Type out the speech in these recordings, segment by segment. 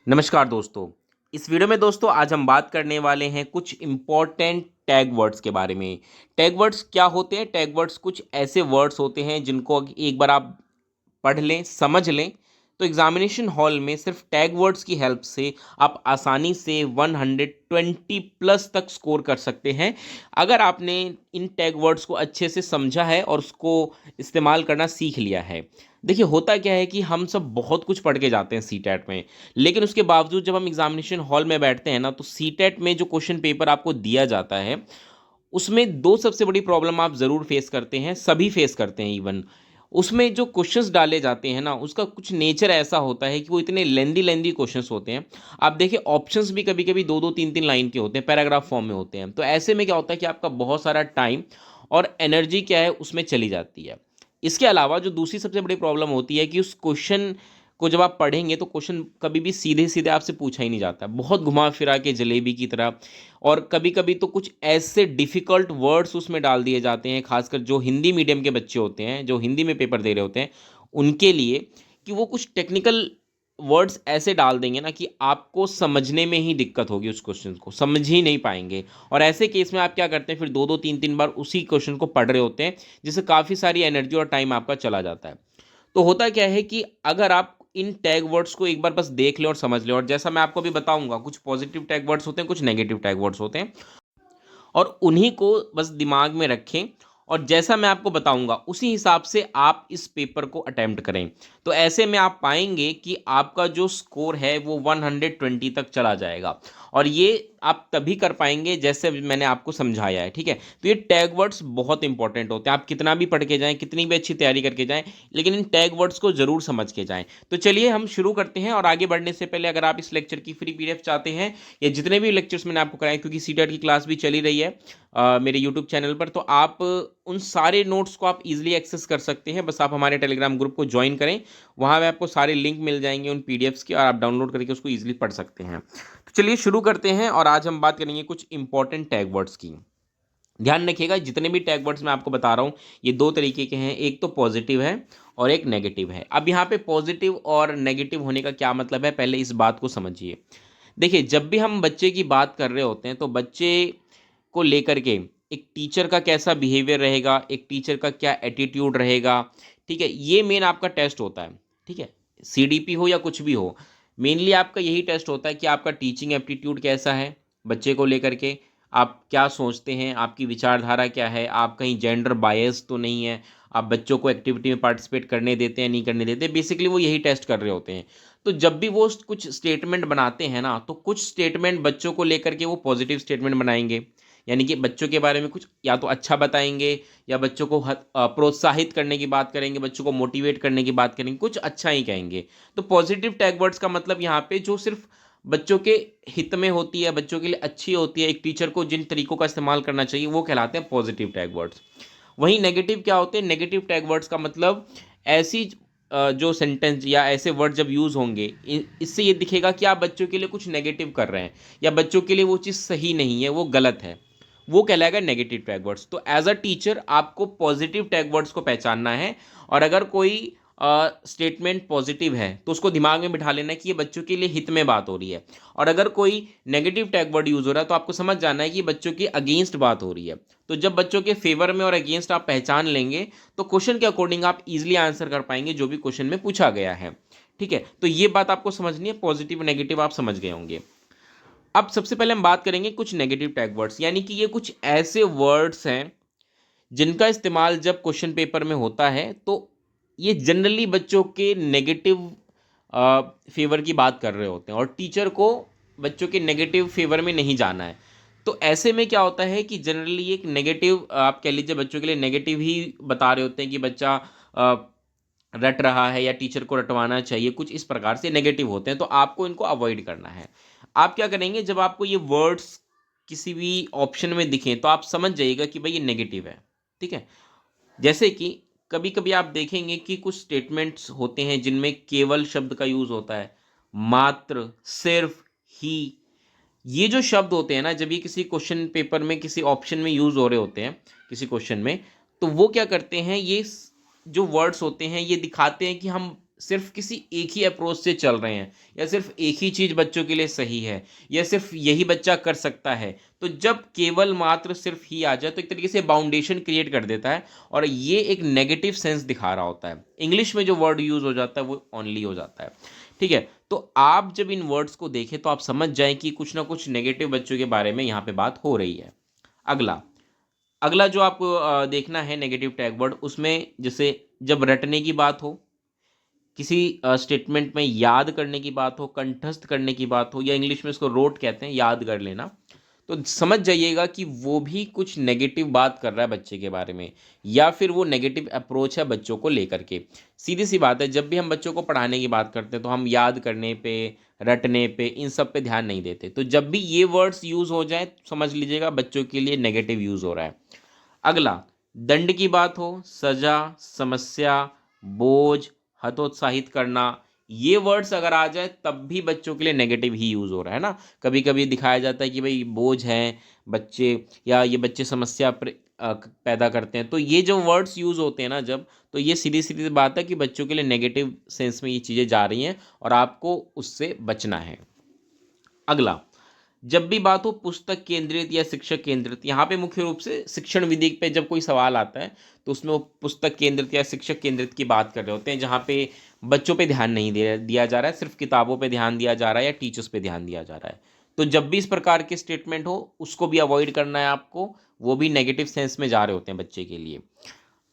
नमस्कार दोस्तों। इस वीडियो में दोस्तों आज हम बात करने वाले हैं कुछ इम्पॉर्टेंट टैग वर्ड्स के बारे में। टैग वर्ड्स क्या होते हैं? टैग वर्ड्स कुछ ऐसे वर्ड्स होते हैं जिनको एक बार आप पढ़ लें, समझ लें, तो एग्जामिनेशन हॉल में सिर्फ टैग वर्ड्स की हेल्प से आप आसानी से 120 प्लस तक स्कोर कर सकते हैं। अगर आपने इन टैग वर्ड्स को अच्छे से समझा है और उसको इस्तेमाल करना सीख लिया है। देखिए, होता क्या है कि हम सब बहुत कुछ पढ़ के जाते हैं सीटेट में, लेकिन उसके बावजूद जब हम एग्जामिनेशन हॉल में बैठते हैं ना, तो सीटेट में जो क्वेश्चन पेपर आपको दिया जाता है उसमें दो सबसे बड़ी प्रॉब्लम आप ज़रूर फेस करते हैं, सभी फेस करते हैं इवन। उसमें जो क्वेश्चंस डाले जाते हैं ना, उसका कुछ नेचर ऐसा होता है कि वो इतने लेंदी लेंदी क्वेश्चंस होते हैं। आप देखिए, ऑप्शंस भी कभी कभी दो दो तीन तीन लाइन के होते हैं, पैराग्राफ फॉर्म में होते हैं। तो ऐसे में क्या होता है कि आपका बहुत सारा टाइम और एनर्जी क्या है उसमें चली जाती है। इसके अलावा जो दूसरी सबसे बड़ी प्रॉब्लम होती है कि उस क्वेश्चन को जब आप पढ़ेंगे तो क्वेश्चन कभी भी सीधे सीधे आपसे पूछा ही नहीं जाता, बहुत घुमा फिरा के जलेबी की तरह। और कभी कभी तो कुछ ऐसे डिफ़िकल्ट वर्ड्स उसमें डाल दिए जाते हैं, खासकर जो हिंदी मीडियम के बच्चे होते हैं, जो हिंदी में पेपर दे रहे होते हैं, उनके लिए, कि वो कुछ टेक्निकल वर्ड्स ऐसे डाल देंगे ना कि आपको समझने में ही दिक्कत होगी, उस क्वेश्चन को समझ ही नहीं पाएंगे। और ऐसे केस में आप क्या करते हैं, फिर दो दो तीन तीन बार उसी क्वेश्चन को पढ़ रहे होते हैं, जिससे काफ़ी सारी एनर्जी और टाइम आपका चला जाता है। तो होता क्या है कि अगर आप इन टैग वर्ड्स को एक बार बस देख लें और समझ लें, और जैसा मैं आपको अभी बताऊंगा, कुछ पॉजिटिव टैग वर्ड्स होते हैं, कुछ नेगेटिव टैग वर्ड्स होते हैं, और उन्हीं को बस दिमाग में रखें, और जैसा मैं आपको बताऊंगा उसी हिसाब से आप इस पेपर को अटेम्प्ट करें। तो ऐसे में आप पाएंगे कि आपका जो स्कोर है वो 120 तक चला जाएगा। और ये आप तभी कर पाएंगे जैसे मैंने आपको समझाया है, ठीक है। तो ये टैग वर्ड्स बहुत इंपॉर्टेंट होते हैं, आप कितना भी पढ़ के जाएं, कितनी भी अच्छी तैयारी करके जाएं, लेकिन इन टैग वर्ड्स को जरूर समझ के जाएं। तो चलिए हम शुरू करते हैं। और आगे बढ़ने से पहले, अगर आप इस लेक्चर की फ्री पीडीएफ चाहते हैं, या जितने भी लेक्चर्स मैंने आपको कराए, क्योंकि सीटेट की क्लास भी चली रही है मेरे यूट्यूब चैनल पर, तो आप उन सारे नोट्स को आप इजीली एक्सेस कर सकते हैं। बस आप हमारे टेलीग्राम ग्रुप को ज्वाइन करें, वहाँ पे आपको सारे लिंक मिल जाएंगे उन पीडीएफ्स के, और आप डाउनलोड करके उसको इजीली पढ़ सकते हैं। तो चलिए शुरू करते हैं, और आज हम बात करेंगे कुछ इंपॉर्टेंट टैग वर्ड्स की। ध्यान रखिएगा, जितने भी टैग वर्ड्स मैं आपको बता रहा हूँ, ये दो तरीके के हैं, एक तो पॉजिटिव है और एक नेगेटिव है। अब यहाँ पे पॉजिटिव और नेगेटिव होने का क्या मतलब है, पहले इस बात को समझिए। देखिए, जब भी हम बच्चे की बात कर रहे होते हैं, तो बच्चे को लेकर के एक टीचर का कैसा बिहेवियर रहेगा, एक टीचर का क्या एटीट्यूड रहेगा, ठीक है, ये मेन आपका टेस्ट होता है। ठीक है, सीडीपी हो या कुछ भी हो, मेनली आपका यही टेस्ट होता है कि आपका टीचिंग एप्टीट्यूड कैसा है, बच्चे को लेकर के आप क्या सोचते हैं, आपकी विचारधारा क्या है, आप कहीं जेंडर बायस तो नहीं है, आप बच्चों को एक्टिविटी में पार्टिसिपेट करने देते हैं नहीं करने देते। बेसिकली वो यही टेस्ट कर रहे होते हैं। तो जब भी वो कुछ स्टेटमेंट बनाते हैं ना, तो कुछ स्टेटमेंट बच्चों को लेकर के वो पॉजिटिव स्टेटमेंट बनाएंगे, यानी कि बच्चों के बारे में कुछ या तो अच्छा बताएंगे, या बच्चों को प्रोत्साहित करने की बात करेंगे, बच्चों को मोटिवेट करने की बात करेंगे, कुछ अच्छा ही कहेंगे। तो पॉजिटिव टैग वर्ड्स का मतलब यहाँ पे जो सिर्फ बच्चों के हित में होती है, बच्चों के लिए अच्छी होती है, एक टीचर को जिन तरीकों का इस्तेमाल करना चाहिए, वो कहलाते हैं पॉजिटिव टैग वर्ड्स। वहीं नेगेटिव क्या होते हैं? नेगेटिव टैग वर्ड्स का मतलब ऐसी जो सेंटेंस या ऐसे वर्ड जब यूज़ होंगे, इससे ये दिखेगा कि आप बच्चों के लिए कुछ नेगेटिव कर रहे हैं, या बच्चों के लिए वो चीज़ सही नहीं है, वो गलत है, वो कहलाएगा नेगेटिव टैग वर्ड्स। तो एज अ टीचर आपको पॉजिटिव टैग वर्ड्स को पहचानना है, और अगर कोई स्टेटमेंट पॉजिटिव है तो उसको दिमाग में बिठा लेना है कि ये बच्चों के लिए हित में बात हो रही है, और अगर कोई नेगेटिव टैग वर्ड यूज़ हो रहा है तो आपको समझ जाना है कि बच्चों के अगेंस्ट बात हो रही है। तो जब बच्चों के फेवर में और अगेंस्ट आप पहचान लेंगे, तो क्वेश्चन के अकॉर्डिंग आप इजीली आंसर कर पाएंगे जो भी क्वेश्चन में पूछा गया है। ठीक है, तो ये बात आपको समझनी है, पॉजिटिव नेगेटिव आप समझ गए होंगे। अब सबसे पहले हम बात करेंगे कुछ नेगेटिव टैग वर्ड्स, यानी कि ये कुछ ऐसे वर्ड्स हैं जिनका इस्तेमाल जब क्वेश्चन पेपर में होता है, तो ये जनरली बच्चों के नेगेटिव फेवर की बात कर रहे होते हैं, और टीचर को बच्चों के नेगेटिव फेवर में नहीं जाना है। तो ऐसे में क्या होता है कि जनरली एक नेगेटिव, आप कह लीजिए, बच्चों के लिए नेगेटिव ही बता रहे होते हैं कि बच्चा रट रहा है, या टीचर को रटवाना चाहिए, कुछ इस प्रकार से नेगेटिव होते हैं। तो आपको इनको अवॉइड करना है। आप क्या करेंगे, जब आपको ये वर्ड्स किसी भी ऑप्शन में दिखें, तो आप समझ जाइएगा कि भाई ये नेगेटिव है। ठीक है, जैसे कि कभी कभी आप देखेंगे कि कुछ स्टेटमेंट्स होते हैं जिनमें केवल शब्द का यूज होता है, मात्र, सिर्फ, ही। ये जो शब्द होते हैं ना, जब ये किसी क्वेश्चन पेपर में किसी ऑप्शन में यूज हो रहे होते हैं, किसी क्वेश्चन में, तो वो क्या करते हैं, जो वर्ड्स होते हैं ये दिखाते हैं कि हम सिर्फ किसी एक ही अप्रोच से चल रहे हैं, या सिर्फ एक ही चीज़ बच्चों के लिए सही है, या सिर्फ यही बच्चा कर सकता है, तो जब केवल मात्र सिर्फ ही आ जाए तो एक तरीके से बाउंडेशन क्रिएट कर देता है, और ये एक नेगेटिव सेंस दिखा रहा होता है। इंग्लिश में जो वर्ड यूज़ हो जाता है वो ओनली हो जाता है। ठीक है, तो आप जब इन वर्ड्स को देखें तो आप समझ जाएं कि कुछ ना कुछ नेगेटिव बच्चों के बारे में यहाँ पे बात हो रही है। अगला अगला जो आपको देखना है नेगेटिव टैग वर्ड, उसमें जैसे जब रटने की बात हो, किसी स्टेटमेंट में याद करने की बात हो, कंठस्थ करने की बात हो, या इंग्लिश में इसको रोट कहते हैं, याद कर लेना, तो समझ जाइएगा कि वो भी कुछ नेगेटिव बात कर रहा है बच्चे के बारे में, या फिर वो नेगेटिव अप्रोच है बच्चों को लेकर के। सीधी सी बात है, जब भी हम बच्चों को पढ़ाने की बात करते हैं तो हम याद करने पे, रटने पे, इन सब पे ध्यान नहीं देते। तो जब भी ये वर्ड्स यूज़ हो जाए समझ लीजिएगा बच्चों के लिए नेगेटिव यूज़ हो रहा है। अगला, दंड की बात हो, सजा, समस्या, बोझ, हतोत्साहित करना, ये वर्ड्स अगर आ जाए तब भी बच्चों के लिए नेगेटिव ही यूज़ हो रहा है ना। कभी कभी दिखाया जाता है कि भाई बोझ हैं बच्चे, या ये बच्चे समस्या पैदा करते हैं, तो ये जो वर्ड्स यूज़ होते हैं ना जब, तो ये सीधी सीधी बात है कि बच्चों के लिए नेगेटिव सेंस में ये चीज़ें जा रही हैं और आपको उससे बचना है। अगला, जब भी बात हो पुस्तक केंद्रित या शिक्षक केंद्रित, यहाँ पे मुख्य रूप से शिक्षण विधि पे जब कोई सवाल आता है तो उसमें वो पुस्तक केंद्रित या शिक्षक केंद्रित की बात कर रहे होते हैं, जहाँ पे बच्चों पे ध्यान नहीं दिया जा रहा है, सिर्फ किताबों पे ध्यान दिया जा रहा है या टीचर्स पे ध्यान दिया जा रहा है। तो जब भी इस प्रकार के स्टेटमेंट हो उसको भी अवॉइड करना है आपको, वो भी नेगेटिव सेंस में जा रहे होते हैं बच्चे के लिए।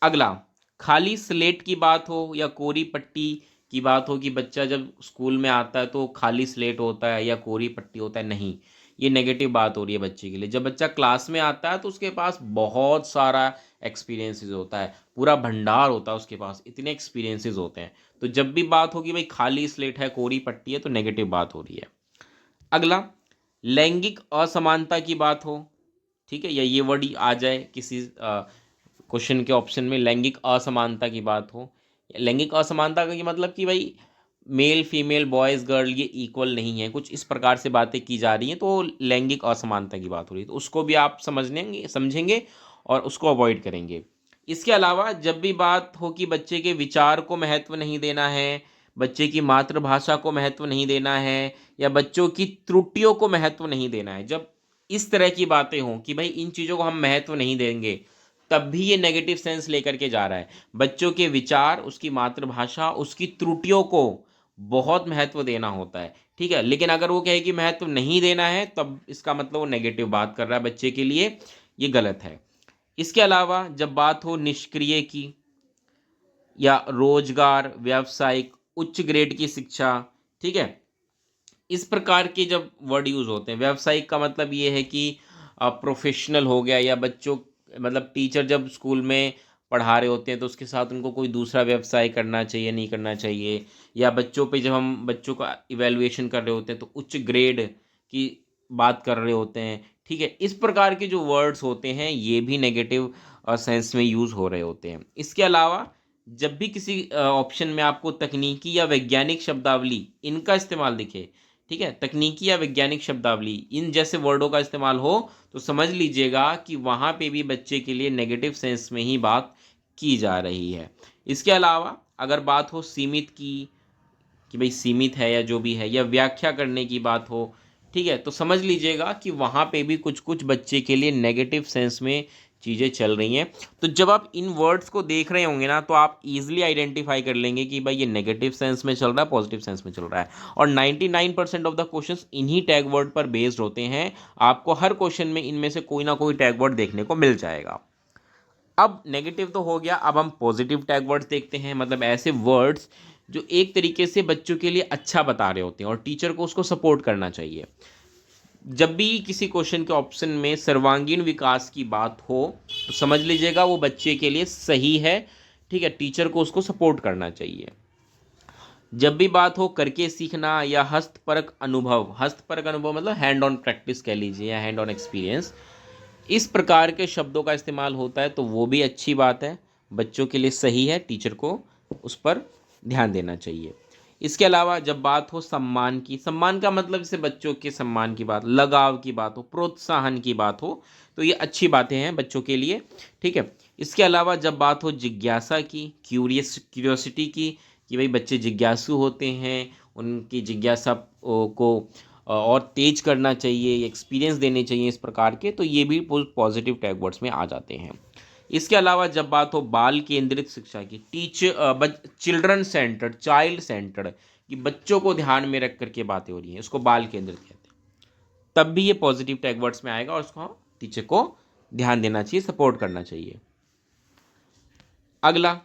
अगला, खाली स्लेट की बात हो या कोरी पट्टी की बात हो, कि बच्चा जब स्कूल में आता है तो खाली स्लेट होता है या कोरी पट्टी होता है, नहीं, ये नेगेटिव बात हो रही है बच्चे के लिए। जब बच्चा क्लास में आता है तो उसके पास बहुत सारा एक्सपीरियंसेस होता है, पूरा भंडार होता है उसके पास, इतने एक्सपीरियंसेस होते हैं। तो जब भी बात होगी भाई खाली स्लेट है, कोरी पट्टी है, तो नेगेटिव बात हो रही है। अगला, लैंगिक असमानता की बात हो, ठीक है, या ये वर्ड ही आ जाए किसी क्वेश्चन के ऑप्शन में, लैंगिक असमानता की बात हो। लैंगिक असमानता का मतलब कि भाई मेल फीमेल बॉयज़ गर्ल ये इक्वल नहीं है, कुछ इस प्रकार से बातें की जा रही हैं, तो लैंगिक असमानता की बात हो रही है, तो उसको भी आप समझेंगे और उसको अवॉइड करेंगे। इसके अलावा जब भी बात हो कि बच्चे के विचार को महत्व नहीं देना है, बच्चे की मातृभाषा को महत्व नहीं देना है, या बच्चों की त्रुटियों को महत्व नहीं देना है, जब इस तरह की बातें हों कि भाई इन चीज़ों को हम महत्व नहीं देंगे, तब भी ये नेगेटिव सेंस लेकर के जा रहा है। बच्चों के विचार, उसकी मातृभाषा, उसकी त्रुटियों को बहुत महत्व देना होता है, ठीक है, लेकिन अगर वो कहे कि महत्व नहीं देना है तब इसका मतलब वो नेगेटिव बात कर रहा है बच्चे के लिए, ये गलत है। इसके अलावा जब बात हो निष्क्रिय की, या रोजगार, व्यावसायिक, उच्च ग्रेड की शिक्षा, ठीक है, इस प्रकार के जब वर्ड यूज़ होते हैं, व्यावसायिक का मतलब ये है कि प्रोफेशनल हो गया, या बच्चों मतलब टीचर जब स्कूल में पढ़ा रहे होते हैं तो उसके साथ उनको कोई दूसरा व्यवसाय करना चाहिए नहीं करना चाहिए, या बच्चों पे जब हम बच्चों का इवैल्यूएशन कर रहे होते हैं तो उच्च ग्रेड की बात कर रहे होते हैं, ठीक है, इस प्रकार के जो वर्ड्स होते हैं ये भी नेगेटिव सेंस में यूज़ हो रहे होते हैं। इसके अलावा जब भी किसी ऑप्शन में आपको तकनीकी या वैज्ञानिक शब्दावली इनका इस्तेमाल दिखे, ठीक है, तकनीकी या वैज्ञानिक शब्दावली इन जैसे वर्डों का इस्तेमाल हो, तो समझ लीजिएगा कि वहाँ पे भी बच्चे के लिए नेगेटिव सेंस में ही बात की जा रही है। इसके अलावा अगर बात हो सीमित की, कि भाई सीमित है या जो भी है, या व्याख्या करने की बात हो, ठीक है, तो समझ लीजिएगा कि वहाँ पे भी कुछ कुछ बच्चे के लिए नेगेटिव सेंस में चीज़ें चल रही हैं। तो जब आप इन वर्ड्स को देख रहे होंगे ना तो आप इजीली आइडेंटिफाई कर लेंगे कि भाई ये नेगेटिव सेंस में चल रहा है, पॉजिटिव सेंस में चल रहा है। और 99% ऑफ द क्वेश्चंस इन्हीं टैग वर्ड पर बेस्ड होते हैं। आपको हर क्वेश्चन में इनमें से कोई ना कोई टैग वर्ड देखने को मिल जाएगा। अब नेगेटिव तो हो गया, अब हम पॉजिटिव टैग वर्ड्स देखते हैं, मतलब ऐसे वर्ड्स जो एक तरीके से बच्चों के लिए अच्छा बता रहे होते हैं और टीचर को उसको सपोर्ट करना चाहिए। जब भी किसी क्वेश्चन के ऑप्शन में सर्वांगीण विकास की बात हो तो समझ लीजिएगा वो बच्चे के लिए सही है, ठीक है, टीचर को उसको सपोर्ट करना चाहिए। जब भी बात हो करके सीखना या हस्तपरक अनुभव मतलब हैंड ऑन प्रैक्टिस कह लीजिए, या हैंड ऑन एक्सपीरियंस, इस प्रकार के शब्दों का इस्तेमाल होता है तो वो भी अच्छी बात है, बच्चों के लिए सही है, टीचर को उस पर ध्यान देना चाहिए। इसके अलावा जब बात हो सम्मान की, सम्मान का मतलब जैसे बच्चों के सम्मान की बात, लगाव की बात हो, प्रोत्साहन की बात हो, तो ये अच्छी बातें हैं बच्चों के लिए, ठीक है। इसके अलावा जब बात हो जिज्ञासा की, क्यूरियोसिटी की, कि भाई बच्चे जिज्ञासु होते हैं, उनकी जिज्ञासा को और तेज करना चाहिए, एक्सपीरियंस देने चाहिए इस प्रकार के, तो ये भी पॉजिटिव टैग वर्ड्स में आ जाते हैं। इसके अलावा जब बात हो बाल केंद्रित शिक्षा की, चिल्ड्रन सेंटर्ड, चाइल्ड सेंटर्ड, कि बच्चों को ध्यान में रख करके बातें हो रही हैं, उसको बाल केंद्रित कहते हैं, तब भी ये पॉजिटिव टैग वर्ड्स में आएगा और उसको टीचर को ध्यान देना चाहिए, सपोर्ट करना चाहिए। अगला,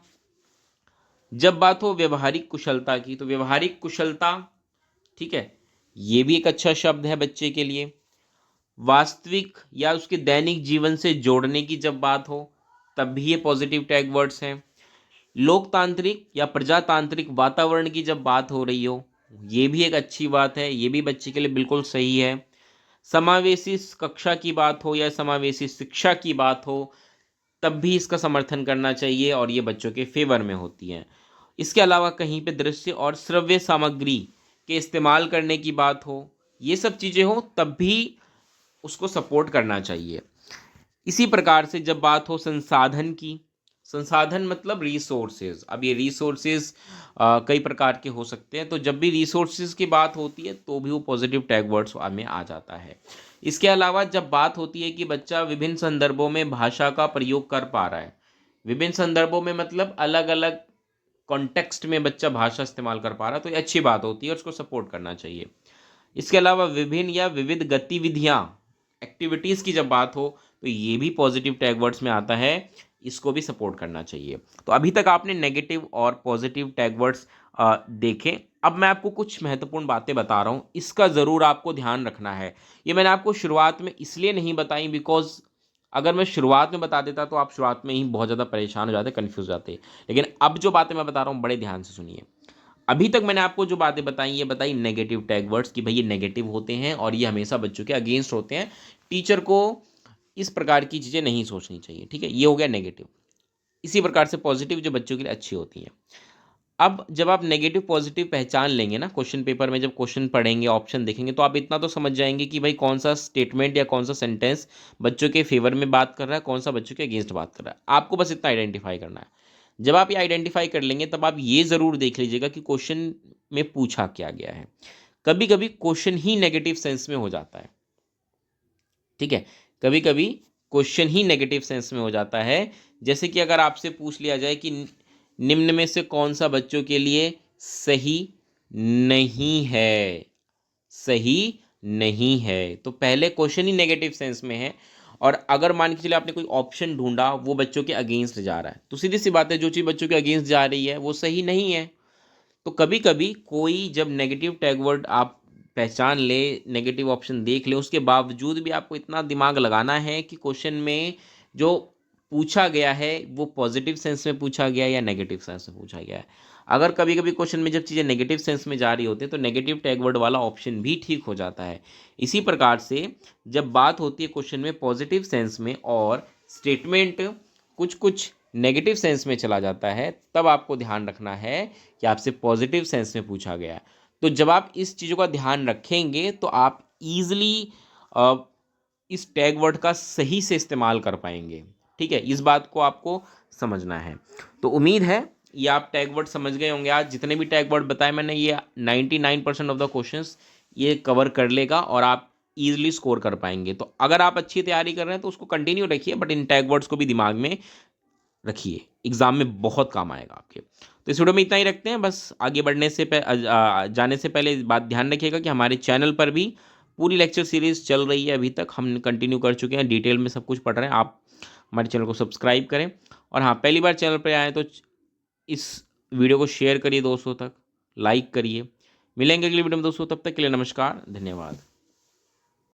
जब बात हो व्यवहारिक कुशलता की, तो व्यवहारिक कुशलता, ठीक है, ये भी एक अच्छा शब्द है बच्चे के लिए। वास्तविक या उसके दैनिक जीवन से जोड़ने की जब बात हो, तब भी ये पॉजिटिव टैग वर्ड्स हैं। लोकतांत्रिक या प्रजातांत्रिक वातावरण की जब बात हो रही हो, ये भी एक अच्छी बात है, ये भी बच्चे के लिए बिल्कुल सही है। समावेशी कक्षा की बात हो या समावेशी शिक्षा की बात हो, तब भी इसका समर्थन करना चाहिए और ये बच्चों के फेवर में होती है। इसके अलावा कहीं पे दृश्य और श्रव्य सामग्री के इस्तेमाल करने की बात हो, ये सब चीज़ें हो, तब भी उसको सपोर्ट करना चाहिए। इसी प्रकार से जब बात हो संसाधन की, संसाधन मतलब रिसोर्सेज, अब ये रिसोर्सेज कई प्रकार के हो सकते हैं, तो जब भी रिसोर्सेज की बात होती है तो भी वो पॉजिटिव टैग वर्ड्स में आ जाता है। इसके अलावा जब बात होती है कि बच्चा विभिन्न संदर्भों में भाषा का प्रयोग कर पा रहा है, विभिन्न संदर्भों में मतलब अलग अलग कॉन्टेक्स्ट में बच्चा भाषा इस्तेमाल कर पा रहा है, तो ये अच्छी बात होती है और उसको सपोर्ट करना चाहिए। इसके अलावा विभिन्न या विविध गतिविधियाँ, एक्टिविटीज़ की जब बात हो, तो ये भी पॉजिटिव टैग वर्ड्स में आता है, इसको भी सपोर्ट करना चाहिए। तो अभी तक आपने नेगेटिव और पॉजिटिव टैग वर्ड्स देखे। अब मैं आपको कुछ महत्वपूर्ण बातें बता रहा हूँ, इसका ज़रूर आपको ध्यान रखना है। ये मैंने आपको शुरुआत में इसलिए नहीं बताई बिकॉज अगर मैं शुरुआत में बता देता तो आप शुरुआत में ही बहुत ज़्यादा परेशान हो जाते, कन्फ्यूज जाते। लेकिन अब जो बातें मैं बता रहा हूँ बड़े ध्यान से सुनिए। अभी तक मैंने आपको जो बातें बताई, ये बताई नेगेटिव टैग वर्ड्स कि भाई ये नेगेटिव होते हैं और ये हमेशा बच्चों के अगेंस्ट होते हैं, टीचर को इस प्रकार की चीज़ें नहीं सोचनी चाहिए, ठीक है, ये हो गया नेगेटिव। इसी प्रकार से पॉजिटिव जो बच्चों के लिए अच्छी होती हैं। अब जब आप नेगेटिव पॉजिटिव पहचान लेंगे ना, क्वेश्चन पेपर में जब क्वेश्चन पढ़ेंगे, ऑप्शन देखेंगे, तो आप इतना तो समझ जाएंगे कि भाई कौन सा स्टेटमेंट या कौन सा सेंटेंस बच्चों के फेवर में बात कर रहा है, कौन सा बच्चों के अगेंस्ट बात कर रहा है। आपको बस इतना आइडेंटिफाई करना है। जब आप ये आइडेंटिफाई कर लेंगे तब आप ये ज़रूर देख लीजिएगा कि क्वेश्चन में पूछा क्या गया है। कभी कभी क्वेश्चन ही नेगेटिव सेंस में हो जाता है, ठीक है, कभी कभी क्वेश्चन ही नेगेटिव सेंस में हो जाता है। जैसे कि अगर आपसे पूछ लिया जाए कि निम्न में से कौन सा बच्चों के लिए सही नहीं है, सही नहीं है, तो पहले क्वेश्चन ही नेगेटिव सेंस में है। और अगर मान के चलिए आपने कोई ऑप्शन ढूंढा वो बच्चों के अगेंस्ट जा रहा है, तो सीधी सी बात है जो चीज़ बच्चों के अगेंस्ट जा रही है वो सही नहीं है। तो कभी कभी कोई जब नेगेटिव टैग वर्ड आप पहचान ले, नेगेटिव ऑप्शन देख ले, उसके बावजूद भी आपको इतना दिमाग लगाना है कि क्वेश्चन में जो पूछा गया है वो पॉजिटिव सेंस में पूछा गया है या नेगेटिव सेंस में पूछा गया है। अगर कभी कभी क्वेश्चन में जब चीज़ें नेगेटिव सेंस में जा रही होती है तो नेगेटिव टैग वर्ड वाला ऑप्शन भी ठीक हो जाता है। इसी प्रकार से जब बात होती है क्वेश्चन में पॉजिटिव सेंस में और स्टेटमेंट कुछ कुछ नेगेटिव सेंस में चला जाता है, तब आपको ध्यान रखना है कि आपसे पॉजिटिव सेंस में पूछा गया है। तो जब आप इस चीज़ों का ध्यान रखेंगे तो आप ईजिली इस टैग वर्ड का सही से इस्तेमाल कर पाएंगे, ठीक है, इस बात को आपको समझना है। तो उम्मीद है ये आप टैग वर्ड समझ गए होंगे। आज जितने भी टैग वर्ड बताए मैंने, ये 99% ऑफ द क्वेश्चंस ये कवर कर लेगा और आप ईजिली स्कोर कर पाएंगे। तो अगर आप अच्छी तैयारी कर रहे हैं तो उसको कंटिन्यू रखिए, बट इन टैग वर्ड्स को भी दिमाग में रखिए, एग्जाम में बहुत काम आएगा आपके। तो इस वीडियो में इतना ही रखते हैं। बस आगे बढ़ने से जाने से पहले बात ध्यान रखिएगा कि हमारे चैनल पर भी पूरी लेक्चर सीरीज चल रही है, अभी तक हम कंटिन्यू कर चुके हैं, डिटेल में सब कुछ पढ़ रहे हैं। आप हमारे चैनल को सब्सक्राइब करें और हाँ, पहली बार चैनल पर आए तो इस वीडियो को शेयर करिए दोस्तों तक, लाइक करिए। मिलेंगे अगली वीडियो में दोस्तों, तब तक के लिए नमस्कार, धन्यवाद।